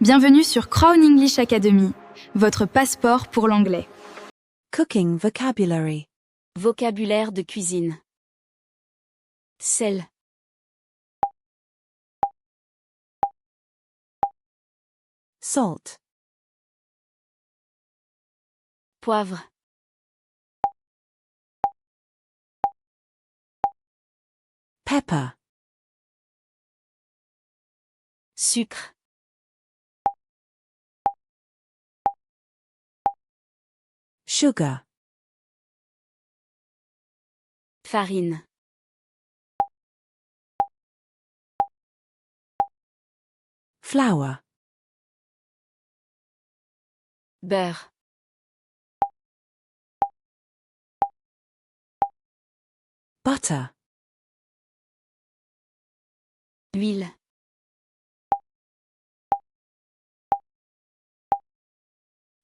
Bienvenue sur Crown English Academy, votre passeport pour l'anglais. Cooking vocabulary. Vocabulaire de cuisine. Sel. Salt. Poivre. Pepper. Sucre. Sugar. Farine. Flour. Beurre. Butter. Huile.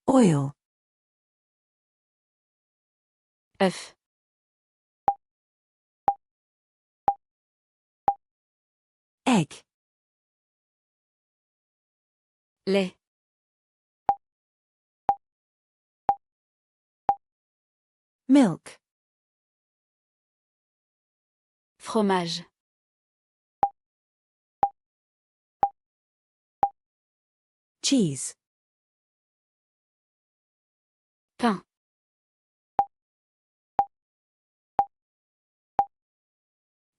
Oil. Œuf. Egg. Lait. Milk. Fromage. Cheese. Pain.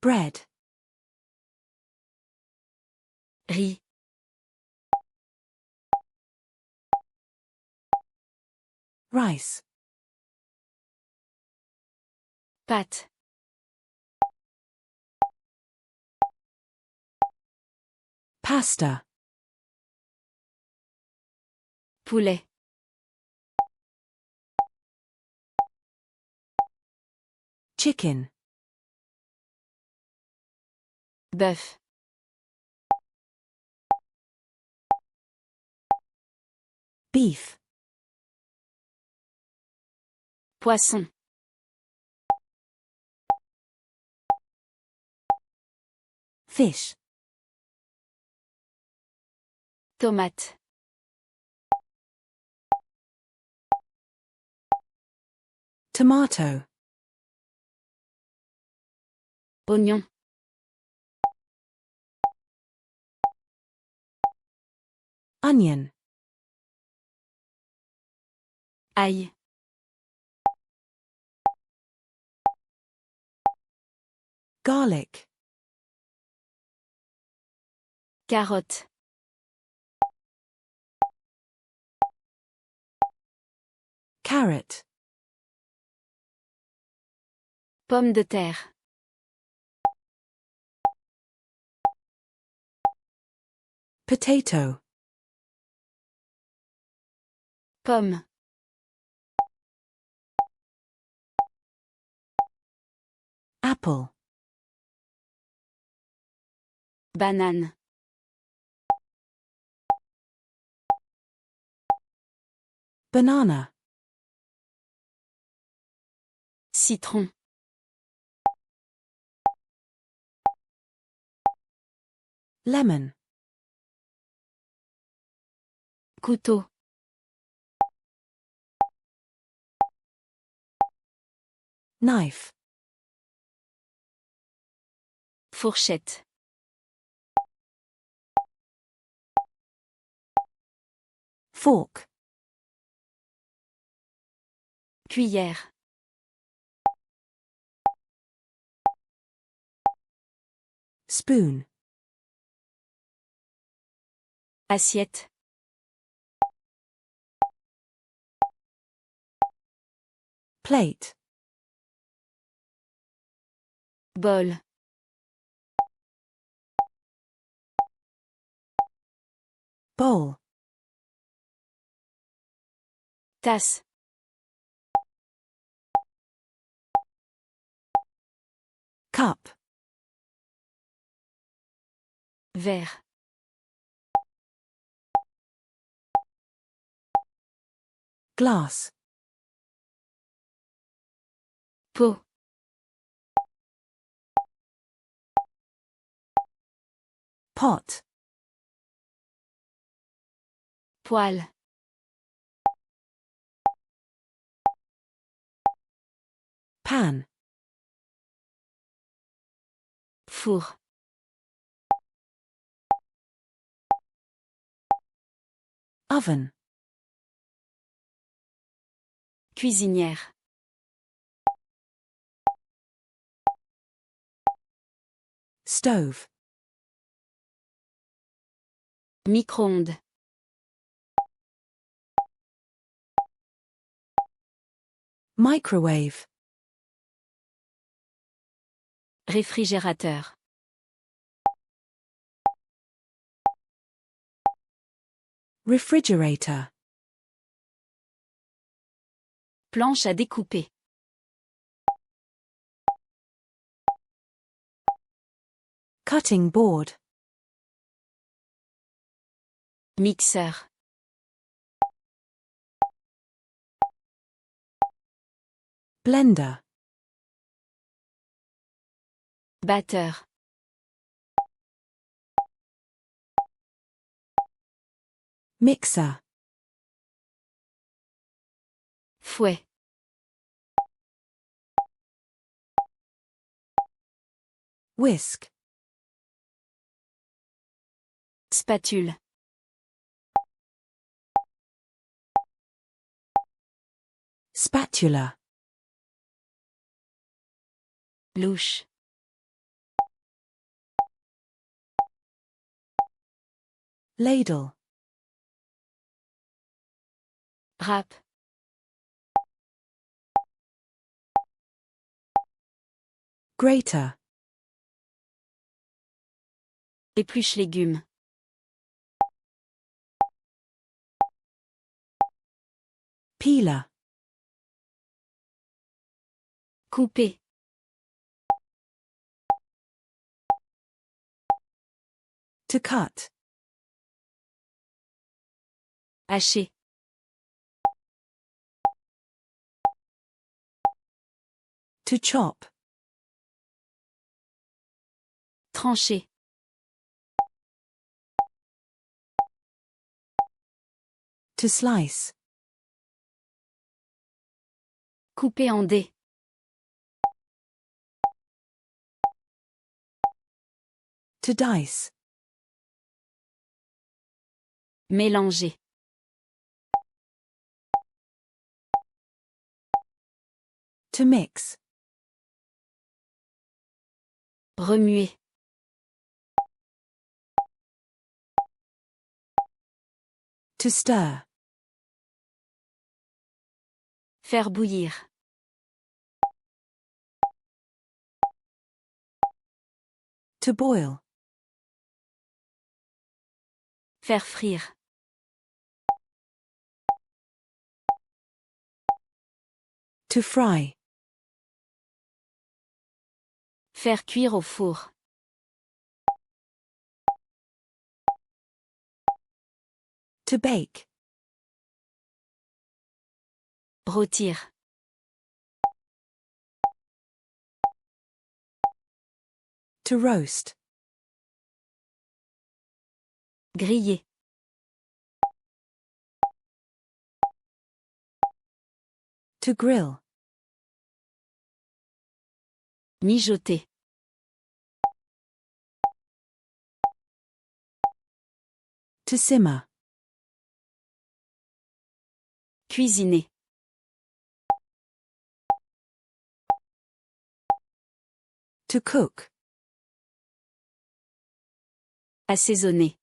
Bread. Riz. Rice. Pâte. Pasta. Poulet. Chicken. Bœuf. Beef. Poisson. Fish. Tomate. Tomato. Oignon. Onion. Ail. Garlic. Carotte. Carrot. Pomme de terre. Potato. Pomme. Apple. Banane. Banana. Citron. Lemon. Couteau. Knife. Fourchette. Fork. Cuillère. Spoon. Assiette. Plate. Bol. Bowl. Tasse. Cup. Verre. Glass. Pot. Pot. Poêle. Pan. Four. Oven. Cuisinière. Stove. Micro-ondes. Microwave. Réfrigérateur. Refrigerator. Planche à découper. Cutting board. Mixeur. Blender. Batteur. Mixer. Fouet. Whisk. Spatule. Spatula. Louche. Ladle. Râpe. Grater. Épluche légumes. Peeler. Couper. To cut. Hacher. To chop. Trancher. To slice. Couper en dés. To dice. Mélanger. To mix. Remuer. To stir. Faire bouillir. To boil. Faire frire. To fry. Faire cuire au four. To bake. Rôtir. To roast. Griller. To grill. Mijoter. To simmer. Cuisiner. To cook. Assaisonner.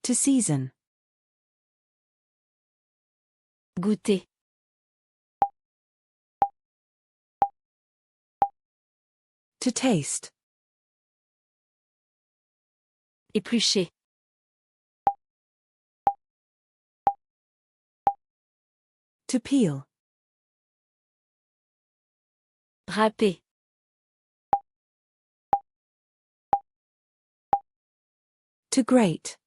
To season. Goûter. To taste. Éplucher. To peel. Râper. To grate.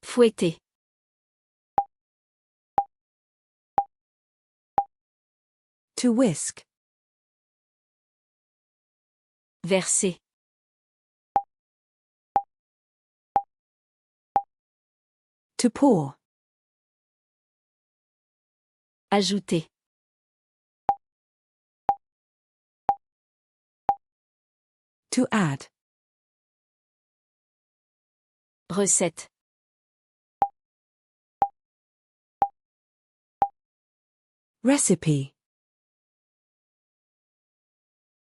Fouetter. To whisk. verser, To pour. ajouter, To add. recette, Recipe.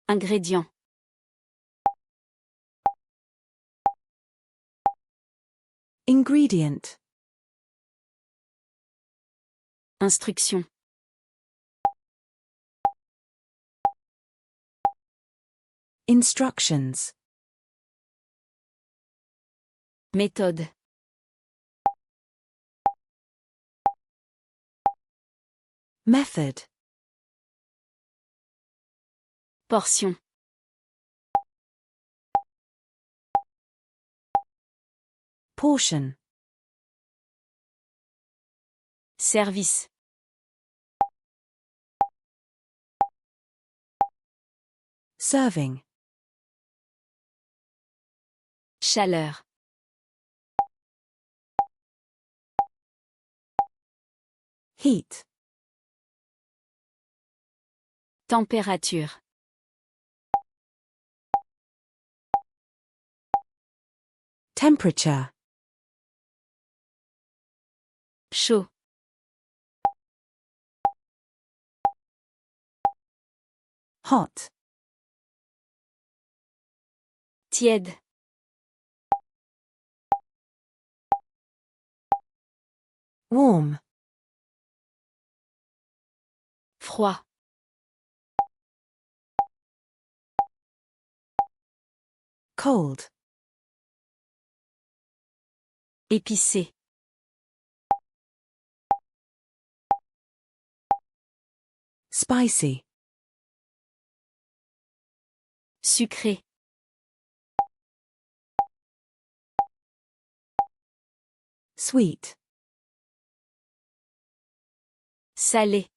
ingrédients, Ingredient. instruction, Instructions. méthode, Method. portion, Portion. service, Serving. chaleur, Heat. température, Temperature. chaud, Hot. tiède, Warm. froid, Cold. épicé, Spicy. sucré, Sweet. salé,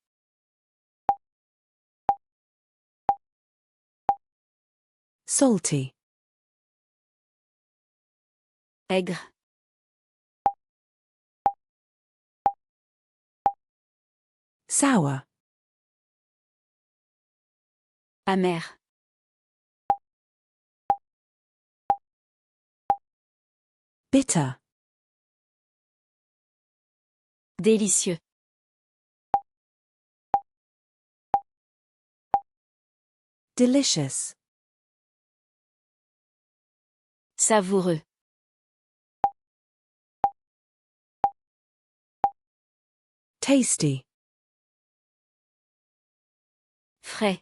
Salty. aigre, Sour. amer, Bitter. délicieux, Delicious. savoureux, Tasty. frais,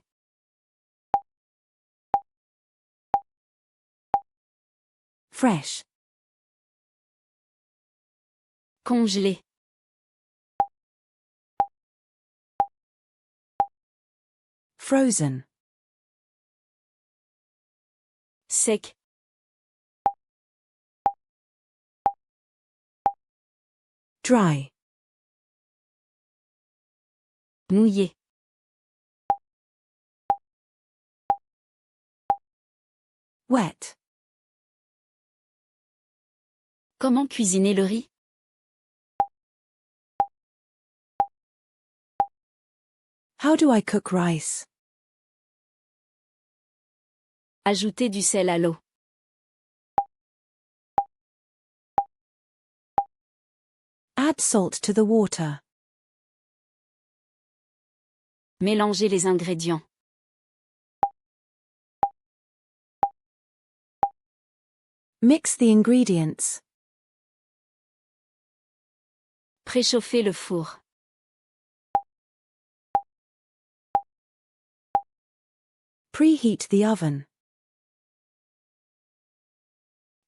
Fresh. congelé, Frozen. sec, Dry. mouillé, Wet. comment cuisiner le riz? How do I cook rice? Ajouter du sel à l'eau, Add salt to the water. mélanger les ingrédients, Mix the ingredients. préchauffer le four, Preheat the oven.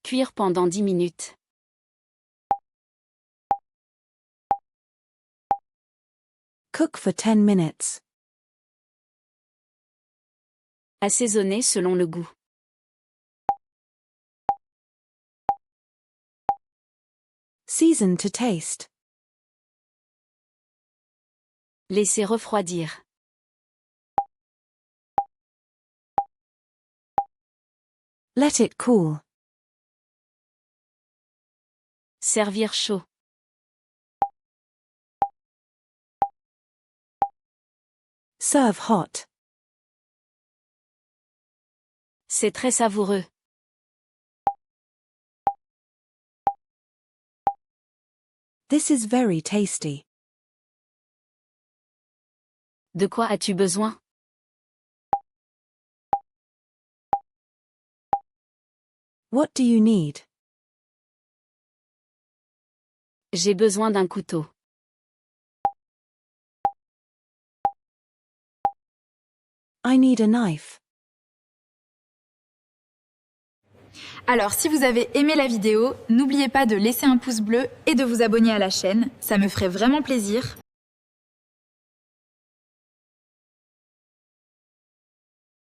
cuire pendant 10 minutes, Cook for 10 minutes. assaisonner selon le goût, Season to taste. laisser refroidir, Let it cool. Servir chaud. Serve hot. C'est très savoureux. This is very tasty. De quoi as-tu besoin? What do you need? J'ai besoin d'un couteau. I need a knife. Alors, si vous avez aimé la vidéo, n'oubliez pas de laisser un pouce bleu et de vous abonner à la chaîne, ça me ferait vraiment plaisir.